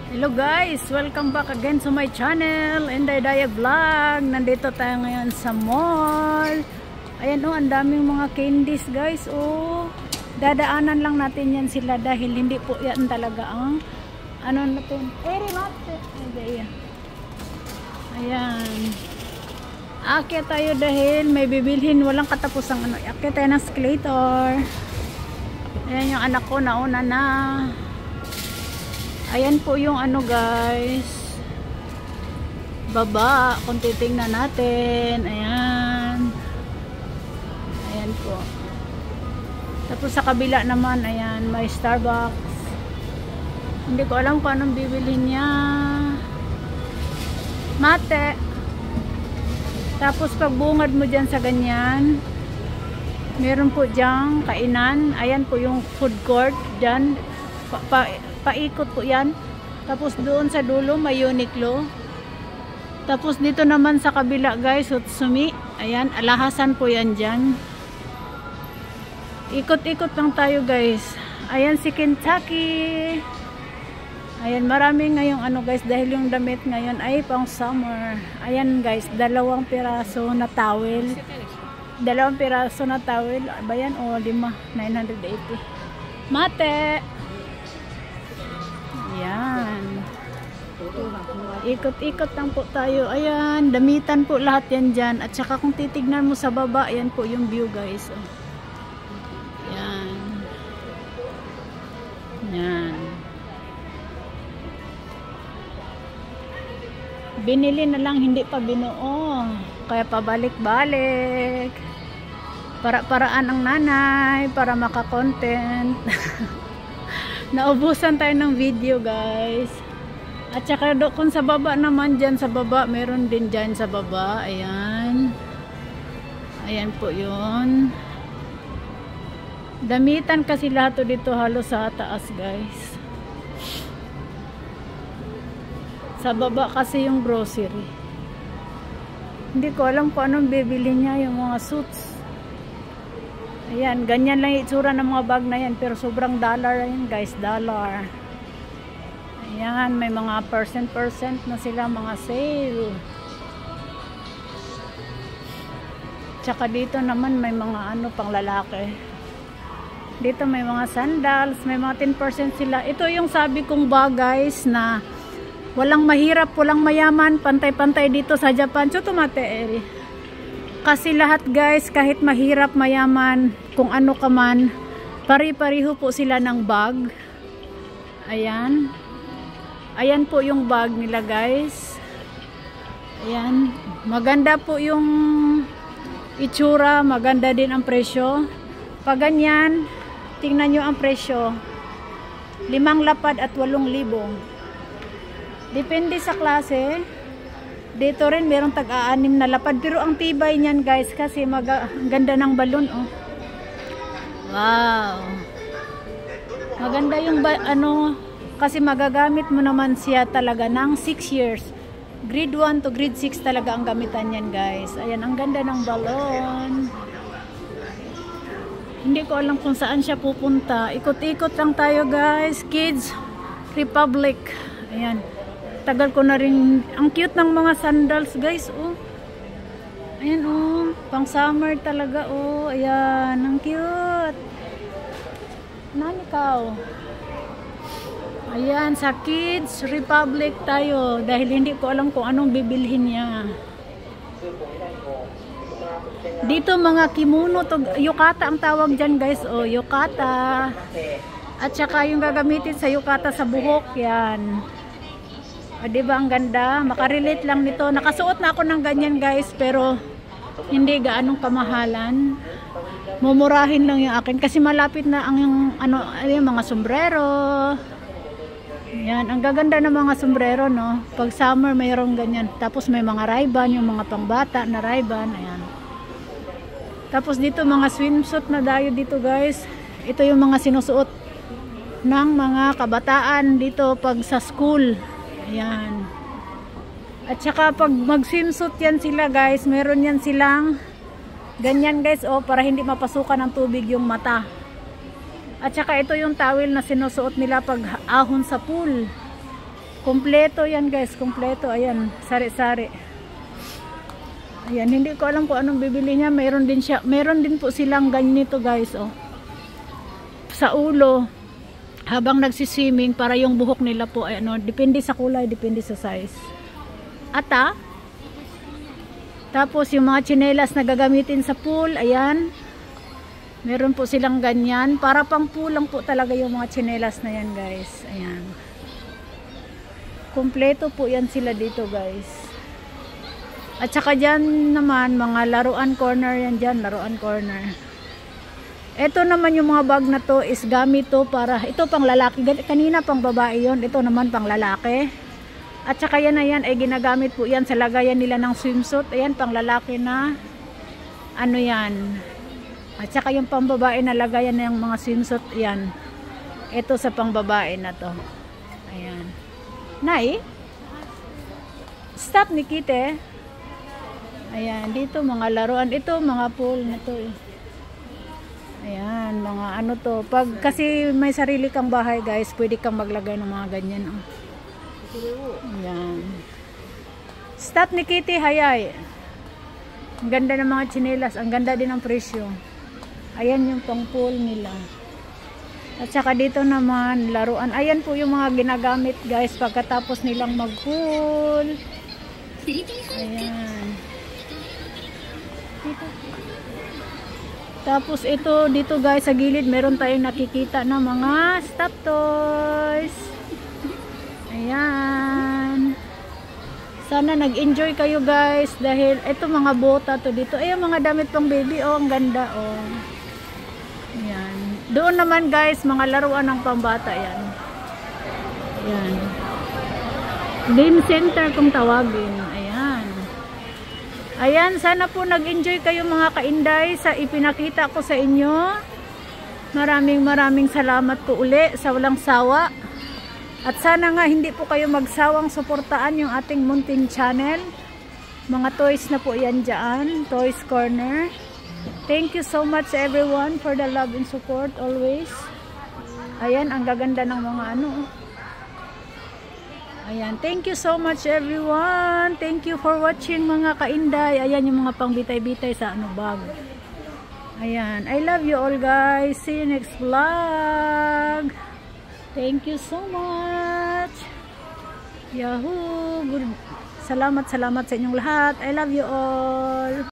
Hello guys! Welcome back again to my channel, Inday Daya Vlog. Nandito tayo ngayon sa mall. Ayan o, ang daming mga candies guys. Oh, dadaanan lang natin yan sila dahil hindi po yan talaga ang ano natin. Ayan. Akyat tayo dahil may bibilhin. Walang katapusang ano. Akyat tayo ng escalator. Ayan yung anak ko, nauna na. Ayan po yung ano guys, baba, kung titingnan natin. Ayan. Ayan po. Tapos sa kabila naman, ayan, may Starbucks. Hindi ko alam kung anong bibilhin niya. Mate. Tapos pag bungad mo dyan sa ganyan, meron po dyang kainan. Ayan po yung food court dyan. Paikot po yan. Tapos doon sa dulo may Uniqlo. Tapos dito naman sa kabila guys, Utsumi. Ayan, alahasan po yan dyan. Ikot-ikot lang tayo guys. Ayan si Kentucky. Ayan, marami ngayong ano guys, dahil yung damit ngayon ay pang summer. Ayan guys, 2 piraso na towel. 2 piraso na towel. Ayan o, 5, 980. Mate! Ayan. Ikot-ikot lang po tayo. Ayan, damitan po lahat yan dyan. At saka kung titignan mo sa baba, ayan po yung view guys. Ayan. Ayan. Binili na lang, hindi pa binuo. Kaya pabalik-balik. Para-paraan ang nanay, para maka-content. Naubusan tayo ng video guys. At saka kung sa baba naman, dyan sa baba, meron din dyan sa baba. Ayan. Ayan po yun. Damitan kasi lahat dito halos sa taas guys. Sa baba kasi yung grocery. Hindi ko alam kung anong bibili niya, yung mga suits. Ayan, ganyan lang itsura ng mga bag na yan. Pero sobrang dollar yan guys, dollar. Ayan, may mga percent na sila, mga sale. Tsaka dito naman may mga ano pang lalaki. Dito may mga sandals, may mga 10% sila. Ito yung sabi kong bag guys na walang mahirap, walang mayaman, pantay-pantay dito sa Japan. Chutomate eri. Kasi lahat guys, kahit mahirap, mayaman, kung ano ka man, pari-pariho po sila ng bag. Ayan. Ayan po yung bag nila guys. Ayan. Maganda po yung itsura, maganda din ang presyo. Pag ganyan, tingnan nyo ang presyo. 5 lapad at 8,000. Depende sa klase. Dito rin merong tag-6 na lapad. Pero ang tibay niyan guys kasi ang ganda ng balon oh. Wow. Maganda yung ano kasi magagamit mo naman siya talaga ng 6 years. Grade 1 to grade 6 talaga ang gamitan niyan guys. Ayan, ang ganda ng balon. Hindi ko alam kung saan siya pupunta. Ikot-ikot lang tayo guys. Kids Republic. Ayan. Tagal ko na rin. Ang cute ng mga sandals guys oh. Ayan oh, pang summer talaga oh. Ayan, ang cute. Nanikaw. Ayan, sa Kids Republic tayo dahil hindi ko alam kung anong bibilhin niya. Dito mga kimono to, yukata ang tawag dyan guys oh, yukata. At saka yung gagamitin sa yukata sa buhok yan. Diba ang ganda? Makarelate lang nito. Nakasuot na ako ng ganyan guys, pero hindi gaanong kamahalan. Mumurahin lang yung akin kasi malapit na ang ano, yung mga sombrero. Yan, ang gaganda ng mga sombrero no. Pag summer mayroong ganyan. Tapos may mga Ray-Ban, yung mga pangbata na Ray-Ban. Ayan. Tapos dito mga swimsuit na dayo dito guys. Ito yung mga sinusuot ng mga kabataan dito pag sa school. Ayan. At saka pag mag-swimsuit yan sila guys, meron yan silang ganyan guys oh, para hindi mapasukan ng tubig yung mata. At saka ito yung towel na sinusuot nila pag ahon sa pool. Kompleto yan guys, kompleto. Ayan, sari-sari. Ayan, hindi ko alam kung anong bibili niya. Meron din po silang ganito guys, oh. Sa ulo, habang nagsiswimming, para yung buhok nila po, ano, depende sa kulay, depende sa size. Ata. Tapos yung mga tsinelas na gagamitin sa pool, ayan. Meron po silang ganyan. Para pang pool lang po talaga yung mga tsinelas na yan guys. Ayan. Kompleto po yan sila dito guys. At saka dyan naman, mga laruan corner yan dyan. Laruan corner. Ito naman yung mga bag na to is gamit to para, ito pang lalaki. Kanina pang babae yon, ito naman pang lalaki. At saka yan na yan ay ginagamit po yan sa lagayan nila ng swimsuit. Ayan, pang lalaki na ano yan. At saka yung pang babae na lagayan ng mga swimsuit yan. Ito sa pang babae na to. Ayan. Nay? Stop ni Kite. Ayan, dito mga laruan. Ito mga pool na to. Ayan, mga ano to. Pag kasi may sarili kang bahay guys, pwede kang maglagay ng mga ganyan. Oh. Ayan. Stop ni Kitty, hayay. Ang ganda ng mga tsinelas. Ang ganda din ng presyo. Ayan yung pang pool nila. At saka dito naman, laruan. Ayan po yung mga ginagamit guys pagkatapos nilang mag-pool. Ayan. Dito. Tapos ito, dito guys sa gilid, meron tayong nakikita na mga stop toys. Ayan. Sana nag-enjoy kayo guys dahil ito mga bota to dito. Ayan mga damit pang baby. Oh, ang ganda oh. Ayan. Doon naman guys, mga laruan ng pambata yan. Ayan. Game center kung tawagin. Ayan. Ayan, sana po nag-enjoy kayo mga kainday sa ipinakita ko sa inyo. Maraming salamat po uli sa walang sawa. At sana nga hindi po kayo magsawang suportaan yung ating munting channel. Mga toys na po yan dyan. Toys Corner. Thank you so much everyone for the love and support always. Ayan, ang gaganda ng mga ano. Ayan, thank you so much everyone. Thank you for watching mga kainday. Ayan yung mga pangbitay-bitay sa ano bag. Ayan, I love you all guys. See you next vlog. Thank you so much. Yahoo! Good. Salamat sa inyong lahat. I love you all.